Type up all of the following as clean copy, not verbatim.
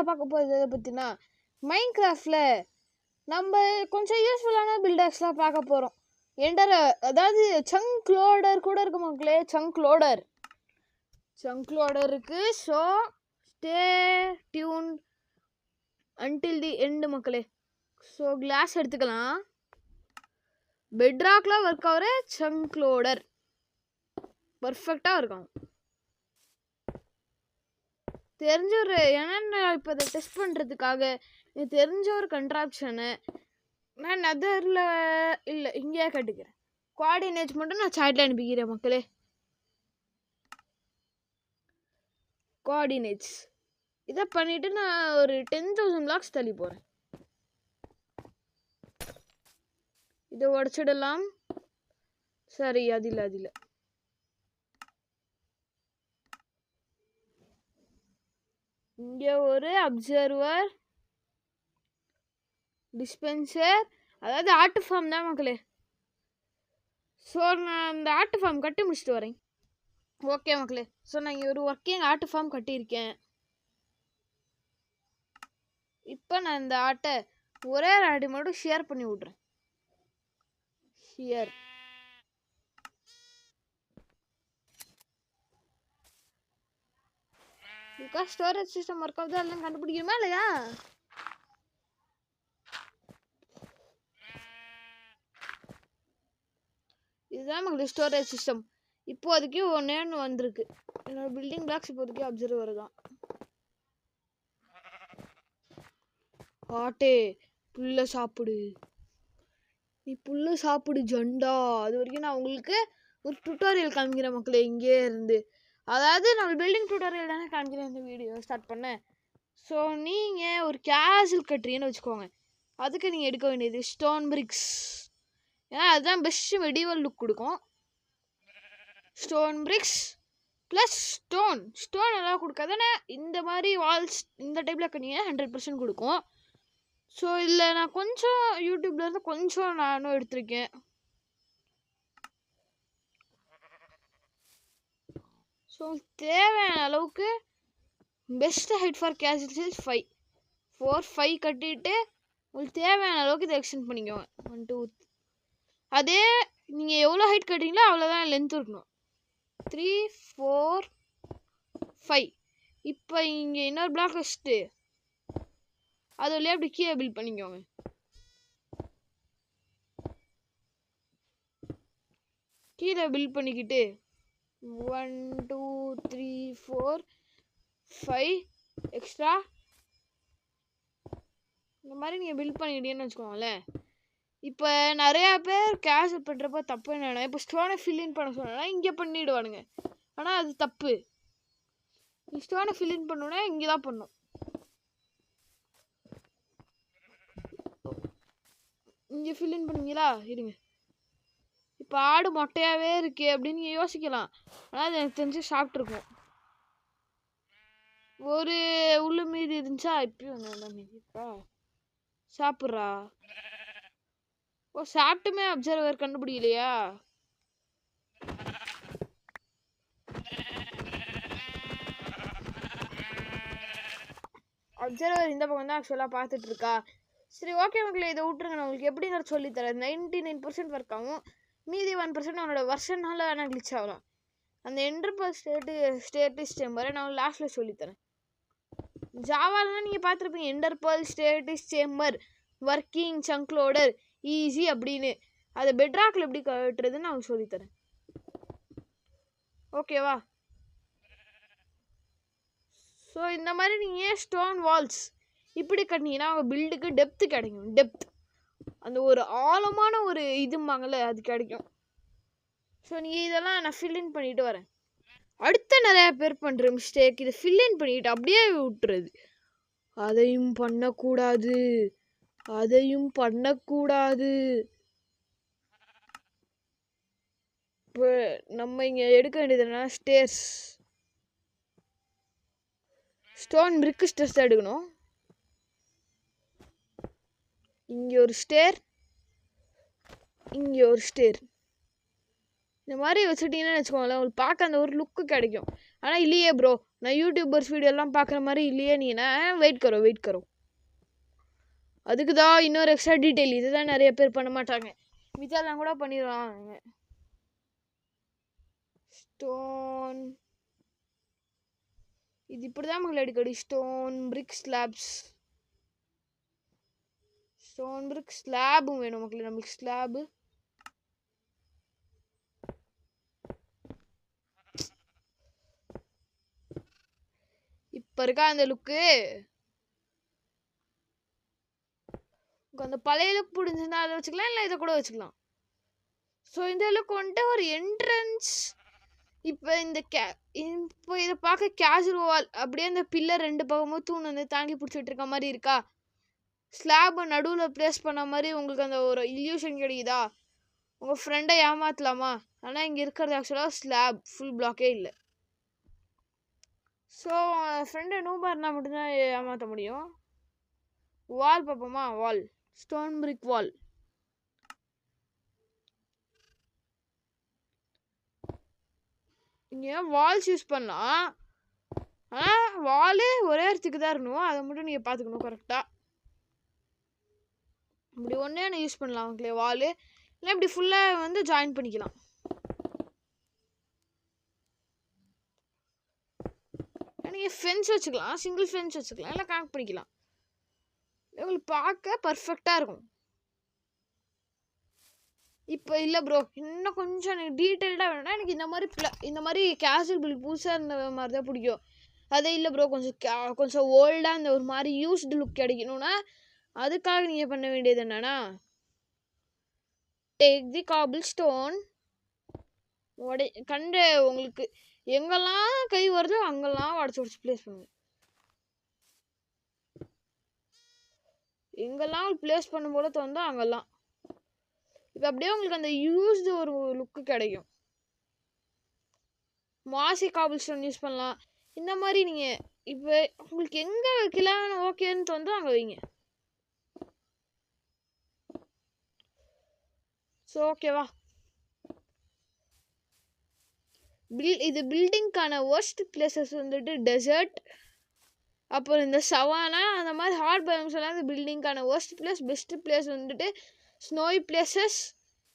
வீடியோவில் பார்க்க போகிறது எதை பற்றினா மைன்கிராஃப்டில் நம்ம கொஞ்சம் யூஸ்ஃபுல்லான பில்டர்ஸ்லாம் பார்க்க போகிறோம். அதாவது சங்க் லோடர் கூட இருக்கு மக்களே. சங்க் லோடர் இருக்குது. So stay tune until the end மக்களே. ஸோ கிளாஸ் எடுத்துக்கலாம். பெட்ராக்லாம் ஒர்க் ஆகிற சங்க் லோடர் பர்ஃபெக்டாக இருக்கும். தெரிஞ்ச ஒரு ஏன்னா இப்போ அதை டெஸ்ட் பண்ணுறதுக்காக எனக்கு தெரிஞ்ச ஒரு கண்ட்ராப்ஷனை நான் நெதரில் இல்லை இங்கேயே கட்டுக்கிறேன். கோஆர்டினேட்ஸ் மட்டும் நான் சாட்டில் அனுப்பிக்கிறேன் மக்களே. கோஆர்டினேட்ஸ் இதை பண்ணிவிட்டு நான் ஒரு 10,000 பிளாக்ஸ் தள்ளி போகிறேன். இதை உடச்சிடலாம். சரி, அது இல்லை இங்கே ஒரு அப்சர்வர் டிஸ்பென்சர், அதாவது ஆட்டு ஃபார்ம் தான் மக்களே. ஸோ நான் அந்த ஆட்டு ஃபார்ம் கட்டி முடிச்சுட்டு வரேன். ஓகே மக்களே. ஸோ நான் இங்கே ஒரு ஒர்க்கிங் ஆட்டு ஃபார்ம் கட்டியிருக்கேன். இப்போ நான் இந்த ஆட்டை ஒரே ஆடி மட்டும் ஷேர் பண்ணி விட்றேன். ஷியர் ஸ்டோரேஜ் சிஸ்டம் ஒர்க் ஆகுது எல்லாம் கண்டுபிடிக்கணுமா இல்லையா? இதுதான் மக்களே ஸ்டோரேஜ் சிஸ்டம். இப்போதைக்கு ஒன்று வந்திருக்கு. என்னோட பில்டிங் பிளாக்ஸ் இப்போதைக்கு அப்சர்வர் தான். ஆட்டே புல்ல சாப்பிடு, நீ புல்ல சாப்பிடு ஜண்டா. அது வரைக்கும் நான் உங்களுக்கு ஒரு டுட்டோரியல் காமிக்கிறேன் மக்களே இங்கே இருந்து. அதாவது நம்ம பில்டிங் டுட்டோரியல் தானே காமிக்கிறேன் இந்த வீடியோ ஸ்டார்ட் பண்ணேன். ஸோ நீங்கள் ஒரு கேஸில் கட்டுறீங்கன்னு வச்சுக்கோங்க. அதுக்கு நீங்கள் எடுக்க வேண்டியது ஸ்டோன் பிரிக்ஸ். ஏன்னா அதுதான் பெஸ்ட்டு மெடிவல் லுக் கொடுக்கும். ஸ்டோன் பிரிக்ஸ் ப்ளஸ் ஸ்டோன் எல்லாம் கொடுக்காதானே இந்த மாதிரி வால்ஸ் இந்த டைப்பில் கட்டிங்கன்னா 100% கொடுக்கும். ஸோ இதில் நான் கொஞ்சம் யூடியூப்லேருந்து கொஞ்சம் நானும் எடுத்திருக்கேன். ஸோ தேவையான அளவுக்கு best height for casual size 5 கட்டிட்டு உங்களுக்கு தேவையான அளவுக்கு இதை எக்ஸ்டெண்ட் பண்ணிக்கோங்க. 1 2 அதே நீங்கள் எவ்வளோ ஹைட் கட்டுறீங்களோ அவ்வளோதான் லென்த் இருக்கணும். 3 4 5. இப்போ இங்கே இன்னொரு பிளாக் வச்சுட்டு அது வழியாக அப்படி கீழே பில்ட் பண்ணிக்கோங்க. கீழே பில்ட் பண்ணிக்கிட்டு 1 2 3 4 5 எக்ஸ்ட்ரா இந்த மாதிரி நீங்கள் பில்ட் பண்ணிக்கிட்டீங்கன்னு வச்சுக்கோங்களேன். இப்போ நிறையா பேர் கேஷ் பண்ணுறப்ப தப்பு என்னென்னா, இப்போ ஸ்டோனை ஃபில்லின் பண்ண சொன்னா இங்கே பண்ணிவிடுவானுங்க. ஆனால் அது தப்பு. நீ ஸ்டோனை ஃபில்லின் பண்ணோன்னா இங்கே தான் பண்ணும். இங்கே ஃபில்லின் பண்ணுவீங்களா? இருங்க. இப்போ ஆடு மொட்டையாகவே இருக்கு அப்படின்னு நீங்கள் யோசிக்கலாம். ஆனால் அது எனக்கு தெரிஞ்சு சாப்பிட்ருக்கோம். ஒரு உள்ளு மீதி இருந்துச்சா? இப்பயும் நல்லா மீதி இருக்கா? சாப்பிட்றா. ஓ சாப்பிட்டுமே அப்சர்வர் கண்டுபிடிக்கலையா? அப்சர்வர் இந்த பக்கம் தான் ஆக்சுவலாக பார்த்துட்டு இருக்கா. சரி ஓகே மக்களே, இதை விட்டுருங்க. நான் உங்களுக்கு எப்படிங்கிற சொல்லித்தரேன். 99% ஒர்க் ஆகும். மீதி 1% அவனோட வருஷனால வேணால் கிளிச் ஆகலாம். அந்த என்டர்பிரைஸ் ஸ்டேட்டிஸ் சேம்பரை நான் லாஸ்ட்டில் சொல்லித்தரேன். ஜாவாலாம் நீங்கள் பார்த்துருப்பீங்க, என்டர்பிரைஸ் ஸ்டேட்டிஸ் சேம்பர் ஒர்க்கிங் சங்க் லோடர் ஈஸி அப்படின்னு. அதை பெட்ராக்கில் எப்படி கட்டுறதுன்னு நான் சொல்லித்தரேன். ஓகேவா? ஸோ இந்த மாதிரி நீங்கள் ஸ்டோன் வால்ஸ் இப்படி கட்டினீங்கன்னா அவங்க பில்டுக்கு டெப்த்து கிடைக்கும். டெப்த் அந்த ஒரு ஆழமான ஒரு இதுமாங்கள்ல அது கிடைக்கும். ஸோ நீங்கள் இதெல்லாம் நான் ஃபில்லின் பண்ணிட்டு வரேன். அடுத்த நிறையா பேர் பண்ணுற மிஸ்டேக் இதை ஃபில்லின் பண்ணிட்டு அப்படியே விட்டுறது. அதையும் பண்ணக்கூடாது. இப்போ நம்ம இங்கே எடுக்க வேண்டியது என்னன்னா ஸ்டேர்ஸ். ஸ்டோன் பிரிக்கு ஸ்டேர்ஸ் தான் எடுக்கணும். இங்கே ஒரு ஸ்டேர், இங்கே ஒரு ஸ்டேர். இந்த மாதிரி வச்சுட்டிங்கன்னு வச்சுக்கோங்களேன், உங்களுக்கு பார்க்க அந்த ஒரு லுக்கு கிடைக்கும். ஆனால் இல்லையே ப்ரோ நான் யூடியூபர்ஸ் வீடியோலாம் பார்க்குற மாதிரி இல்லையே நீ வெயிட் கரோ அதுக்கு தான் இன்னொரு எக்ஸ்ட்ரா டீட்டெயில் இதுதான் நிறைய பேர் பண்ண மாட்டாங்க மிச்செல்லாம் கூட பண்ணிடுவாங்க ஸ்டோன் இது இப்படி தான் மக்கள் அடிக்கடி ஸ்டோன் பிரிக் ஸ்லாபும் வேணும் மக்களே நம்மளுக்கு ஸ்லாபு இப்போ இருக்கா அந்த லுக்கு அந்த பழைய லுக் பிடிச்சிருந்தா அதை வச்சுக்கலாம் இல்லை இதை கூட வச்சுக்கலாம் ஸோ இந்த லுக் வந்துட்டு ஒரு என்ட்ரன்ஸ் இப்போ இப்போ இதை பார்க்க கேஷுவல் வால் அப்படியே அந்த பில்லர் ரெண்டு பக்கமும் தூண் வந்து தாங்கி பிடிச்சிட்டு இருக்க மாதிரி இருக்கா ஸ்லாபை நடுவில் ப்ளேஸ் பண்ண மாதிரி உங்களுக்கு அந்த ஒரு இல்யூஷன் கிடைக்குதா உங்கள் ஃப்ரெண்டை ஏமாற்றலாமா ஆனால் இங்கே இருக்கிறது ஆக்சுவலாக ஸ்லாப் ஃபுல் பிளாக்கே இல்லை ஸோ ஃப்ரெண்டை நூபாக இருந்தால் மட்டும்தான் ஏமாற்ற முடியும் வால் பார்ப்போமா வால் ஸ்டோன் பிரிக் வால் இங்கே வால்ஸ் யூஸ் பண்ணலாம் ஆனால் வாலு ஒரே இடத்துக்கு தான் இருக்கணும் அதை மட்டும் நீங்கள் பார்த்துக்கணும் கரெக்டாக இப்படி ஒன்றே நான் யூஸ் பண்ணலாம் அவங்களே வாலு இல்லை இப்படி ஃபுல்லாக வந்து ஜாயின் பண்ணிக்கலாம் நீங்கள் ஃபென்ஸ் வச்சுக்கலாம் சிங்கிள் ஃபென்ஸ் வச்சுக்கலாம் இல்லை கனெக்ட் பண்ணிக்கலாம் உங்களுக்கு பார்க்க பர்ஃபெக்டாக இருக்கும் இப்போ இல்லை ப்ரோ இன்னும் கொஞ்சம் எனக்கு டீட்டெயில்டாக வேணும்னா எனக்கு இந்த மாதிரி கேஷுவல் பில் புதுசாக இருந்த மாதிரி தான் பிடிக்கும் அதே இல்லை ப்ரோ கொஞ்சம் ஓல்டாக இந்த ஒரு மாதிரி யூஸ்டு லுக் கிடைக்கணும்னா அதுக்காக நீங்கள் பண்ண வேண்டியது என்னன்னா டேக் தி காபிள் ஸ்டோன் உங்களுக்கு எங்கெல்லாம் கை வருதோ அங்கெல்லாம் உடச்சி ப்ளேஸ் பண்ணுங்க எங்கெல்லாம் ப்ளேஸ் பண்ணும் போல தோணுதோ அங்கெல்லாம் இப்போ அப்படியே உங்களுக்கு அந்த யூஸ்டு ஒரு லுக்கு கிடைக்கும் மாசி காபிள் ஸ்டோன் யூஸ் பண்ணலாம் இந்த மாதிரி நீங்கள் இப்போ உங்களுக்கு எங்கே வைக்கலாம்னு ஓகேன்னு தோணுதோ அங்கே வைங்க ஸோ ஓகேவா இது பில்டிங்க்கான ஒர்ஸ்ட் பிளேசஸ் வந்துட்டு டெசர்ட் அப்புறம் இந்த சவானா அந்த மாதிரி ஹாட் பயோம்ஸ் எல்லாம் இந்த பில்டிங்க்கான ஒர்ஸ்ட் பிளேஸ் பெஸ்ட் பிளேஸ் வந்துட்டு ஸ்னோய் பிளேசஸ்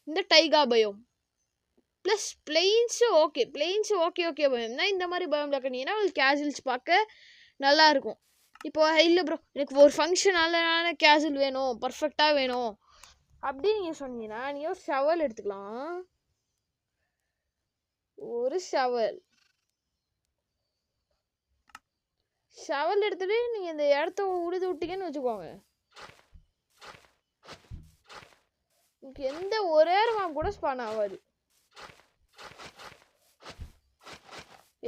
இந்த taiga biome plus plains okay பயம்னா இந்த மாதிரி பயம் கட்டினீங்கன்னா உங்களுக்கு கேஷுவல்ஸ் பார்க்க நல்லாயிருக்கும் இப்போ இல்லை ப்ரோ எனக்கு ஒரு ஃபங்க்ஷனான கேஷுவல் வேணும் பர்ஃபெக்டாக வேணும் அப்படின்னு நீங்கள் சொன்னீங்கன்னா நீங்கள் ஒரு ஷவல் எடுத்துக்கலாம் ஒரு ஷவல் எடுத்துகிட்டு நீங்கள் இந்த இடத்த உழுது விட்டீங்கன்னு வச்சுக்கோங்க எந்த ஒரே மாப் கூட ஸ்பான் ஆகாது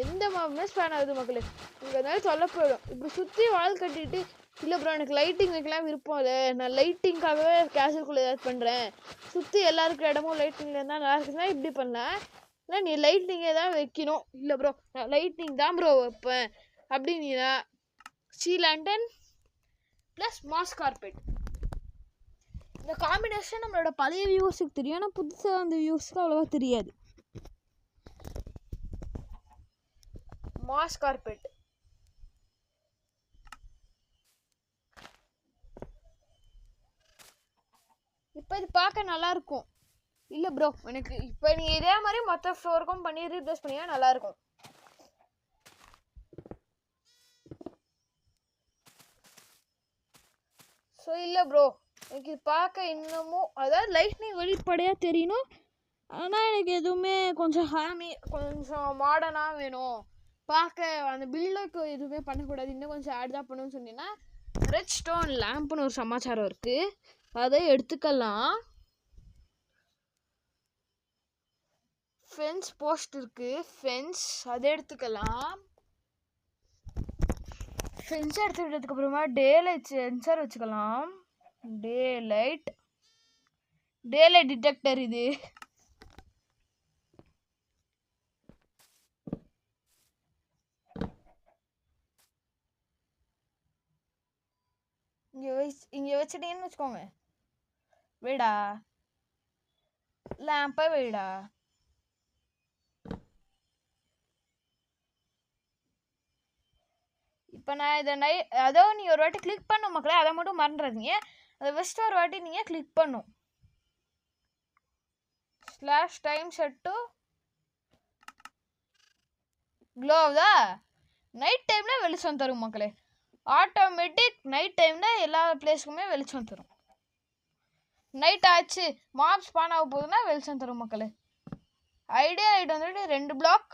எந்த மாப்புமே ஸ்பான் ஆகுது மக்களே உங்களுக்கு அதனால சொல்ல போயிடும் இப்போ சுற்றி வால் கட்டிட்டு இல்லை ப்ரோ எனக்கு லைட்டிங் வைக்கலாம் விருப்பம் இல்லை நான் லைட்டிங்காகவே கேஷுவல்குள்ளே ஏதாவது பண்ணுறேன் சுற்றி எல்லாருக்கும் இடமும் லைட்டிங்கில் இருந்தால் நல்லா இருக்குதுன்னா இப்படி பண்ணேன் இல்லை நீ லைட்டிங்கை தான் வைக்கணும் இல்லை ப்ரோ நான் லைட்டிங் தான் ப்ரோ வைப்பேன் அப்படின்னா சீ லேண்டன் ப்ளஸ் மாஸ் கார்பெட் இந்த காம்பினேஷன் நம்மளோட பழைய வியூவர்ஸுக்கு தெரியும் ஆனால் புதுசாக அந்த வியூவர்ஸுக்கு அவ்வளோவா தெரியாது மாஸ் கார்பெட் இப்போ இது பார்க்க நல்லாயிருக்கும் இல்லை ப்ரோ எனக்கு இப்போ நீங்கள் இதே மாதிரி மொத்த ஃப்ளோருக்கும் பண்ணி ரீப்ளேஸ் பண்ணிங்கன்னா நல்லாயிருக்கும் ஸோ இல்லை ப்ரோ எனக்கு இது பார்க்க இன்னமும் அதாவது லைட்னிங் வெளிப்படையாக தெரியணும் ஆனால் எனக்கு எதுவுமே கொஞ்சம் கொஞ்சம் மாடர்னாக வேணும் பார்க்க அந்த பில்லுக்கு எதுவுமே பண்ணக்கூடாது இன்னும் கொஞ்சம் ஆட் தான் பண்ணணும்னு சொன்னீங்கன்னா ரெட் ஸ்டோன் லேம்ப்னு ஒரு சமாச்சாரம் இருக்குது அதை எடுத்துக்கலாம் ஃபென்ஸ் போஸ்ட் இருக்குது ஃபென்ஸ் அதை எடுத்துக்கலாம் ஃபென்ஸ் எடுத்துக்கிட்டதுக்கு அப்புறமா டே லைட் சென்சார் வச்சுக்கலாம் டே லைட் டிடெக்டர் இது இங்கே வச்சுட்டீங்கன்னு வச்சுக்கோங்க வைடா லேம்பை வைடா இப்போ நான் இதை அதோ நீ ஒரு வாட்டி கிளிக் பண்ணும் மக்களே, அதை மட்டும் மறந்துடுறீங்க. அதை ஃபஸ்ட்டு ஒரு வாட்டி நீங்கள் கிளிக் பண்ணும் /time set to க்ளோவ்தா நைட் டைமில் வெளிச்சம் தரும் மக்களே. ஆட்டோமேட்டிக் நைட் டைமில் எல்லா பிளேஸுக்குமே வெளிச்சம் தரும். நைட் ஆச்சு மாப் ஸ்பான் ஆக போகுதுன்னா வெளிச்சம் தரும் மக்களே. ஐடியா லைட் வந்துட்டு 2 பிளாக்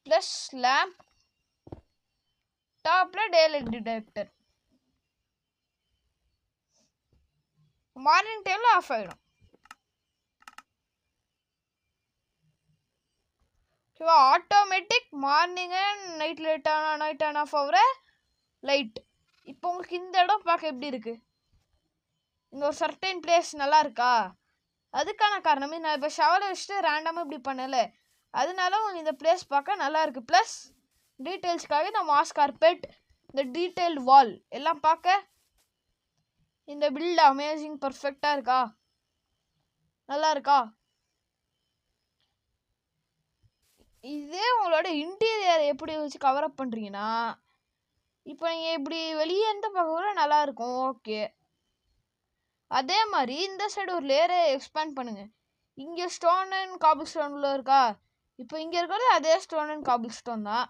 ப்ளஸ் லேம்ப், டாப்பில் டே லைட் டிடெக்டர். மார்னிங் டைமில் ஆஃப் ஆகிடும். ஓகேவா? Automatic morning and night on off ஆகிற லைட். இப்போ உங்களுக்கு இந்த இடம் பார்க்க எப்படி இருக்குது? இந்த ஒரு சர்டைன் பிளேஸ் நல்லா இருக்கா? அதுக்கான காரணமே நான் இப்போ ஷவலை வச்சுட்டு ரேண்டமாக இப்படி பண்ணலை, அதனால உங்களுக்கு இந்த பிளேஸ் பார்க்க நல்லா இருக்குது. ப்ளஸ் டீட்டெயில்ஸ்க்காக இந்த மாஸ் கார்பெட், இந்த டீட்டெயில்டு வால் எல்லாம் பார்க்க இந்த பில்ட் அமேசிங் பர்ஃபெக்டாக இருக்கா? நல்லா இருக்கா? இதே உங்களோட இன்டீரியர் எப்படி வச்சு கவரப் பண்ணுறீங்கன்னா, இப்போ நீங்கள் இப்படி வெளியே இருந்து பார்க்க கூட நல்லாயிருக்கும். ஓகே, அதே மாதிரி இந்த சைடு ஒரு லேயரை எக்ஸ்பேண்ட் பண்ணுங்கள். இங்கே ஸ்டோன் அண்ட் காபிள் ஸ்டோனில் இருக்கா? இப்போ இங்கே இருக்கிறது அதே ஸ்டோன் அண்ட் காபிள் ஸ்டோன் தான்.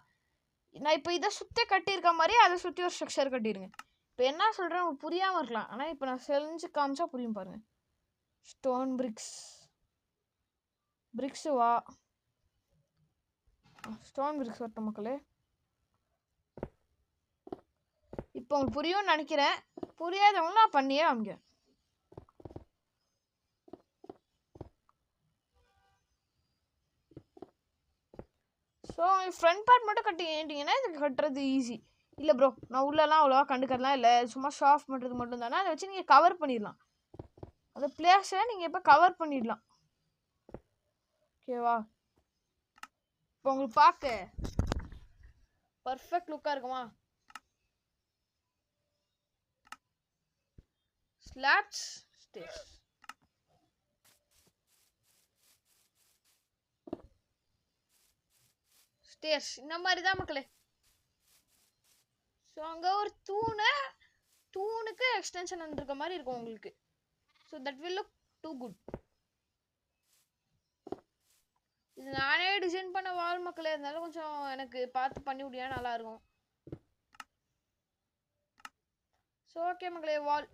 நான் இப்போ இதை சுற்றி கட்டியிருக்க மாதிரி அதை சுற்றி ஒரு ஸ்ட்ரக்சர் கட்டிடுங்க. இப்போ என்ன சொல்கிறேன் உங்களுக்கு புரியாமல் இருக்கலாம், ஆனால் இப்போ நான் செஞ்சு காமிச்சா புரியும் பாருங்கள். ஸ்டோன் பிரிக்ஸு வா ஸ்டோன் பிரிக்ஸ் வரட்டும் மக்களே. இப்போ உங்களுக்கு புரியும்னு நினைக்கிறேன். புரியாதவங்க நான் பண்ணியே காமிக்கிறேன். ஸோ ஃப்ரண்ட் பார்ட் மட்டும் கட்டிட்டீங்கன்னா இதுக்கு கட்டுறது ஈஸி. இல்லை ப்ரோ நான் உள்ளெல்லாம் அவ்வளோவா கண்டுக்கிறதுலாம் இல்லை, சும்மா ஷாஃப் பண்ணுறது மட்டும் தானே, அதை வச்சு நீங்கள் கவர் பண்ணிடலாம். அந்த பிளேஸை நீங்கள் இப்போ கவர் பண்ணிடலாம். ஓகேவா? இப்போ உங்களுக்கு பார்க்க பர்ஃபெக்ட் லுக்காக இருக்குமா? ஸ்லாப்ஸ் ஸ்டேர்ஸ் இந்த மாதிரி தான் மக்களே. ஸோ அங்கே ஒரு தூணுக்கு எக்ஸ்டென்ஷன் வந்துருக்க மாதிரி இருக்கும் உங்களுக்கு. So that will look too good. இது நானே டிசைன் பண்ண வால் மக்களே, இருந்தாலும் கொஞ்சம் எனக்கு பார்த்து பண்ணி விட்டியா நல்லா இருக்கும். ஸோ ஓகே மக்களே, வால்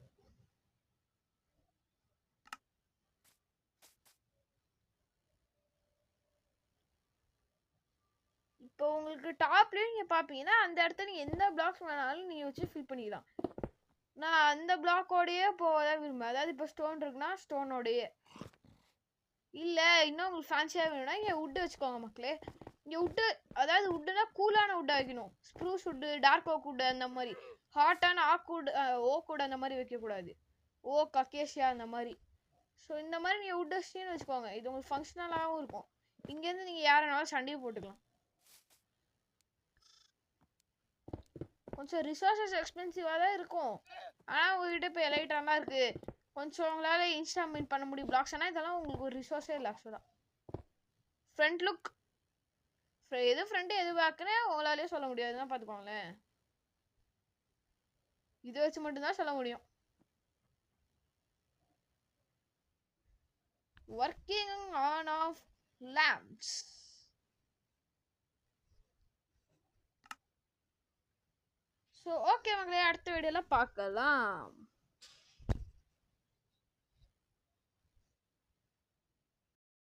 இப்போ உங்களுக்கு டாப்லேயும் நீங்கள் பார்ப்பீங்கன்னா அந்த இடத்த நீங்கள் எந்த பிளாக்ஸ் வேணாலும் நீங்கள் வச்சு ஃபில் பண்ணிடலாம். நான் அந்த பிளாக்கோடையே போகதான் விரும்புவேன். அதாவது இப்போ ஸ்டோன் இருக்குன்னா ஸ்டோனோடையே, இல்லை இன்னும் உங்களுக்கு ஃபேன்சியாக வேணும்னா இங்கே வுட்டு வச்சுக்கோங்க மக்களே. இங்கே வுட்டு, அதாவது வுட்டுனா கூலான வுட்டாக வைக்கணும். Spruce wood, dark oak wood அந்த மாதிரி. ஹாட்டான ஓக் வுட் அந்த மாதிரி வைக்கக்கூடாது. ஓக் அக்கேஷியா அந்த மாதிரி. ஸோ இந்த மாதிரி நீங்கள் வுட் வச்சுன்னு வச்சுக்கோங்க. இது உங்களுக்கு ஃபங்க்ஷனலாகவும் இருக்கும். இங்கேருந்து நீங்கள் யாரனாலும் சண்டையை போட்டுக்கலாம். கொஞ்சம் ரிசோர்ஸஸ் எக்ஸ்பென்சிவாக தான் இருக்கும், ஆனால் உங்கள்கிட்ட இப்போ எலைட்டாக இருக்குது. கொஞ்சம் உங்களால் இன்ஸ்டால்மெண்ட் பண்ண முடியும் பிளாக்ஸ். ஆனால் இதெல்லாம் உங்களுக்கு ஒரு ரிசோர்ஸே இல்லை ஆக்சுவலாக. ஃப்ரண்ட் லுக் எது ஃப்ரண்ட்டு எது பேக்குன்னு உங்களாலேயே சொல்ல முடியாதுன்னா பார்த்துக்கோங்களேன். இதை வச்சு மட்டும்தான் சொல்ல முடியும். Working on off lamps. So okay மக்களே, அடுத்த வீடியோவில் பார்க்கலாம்.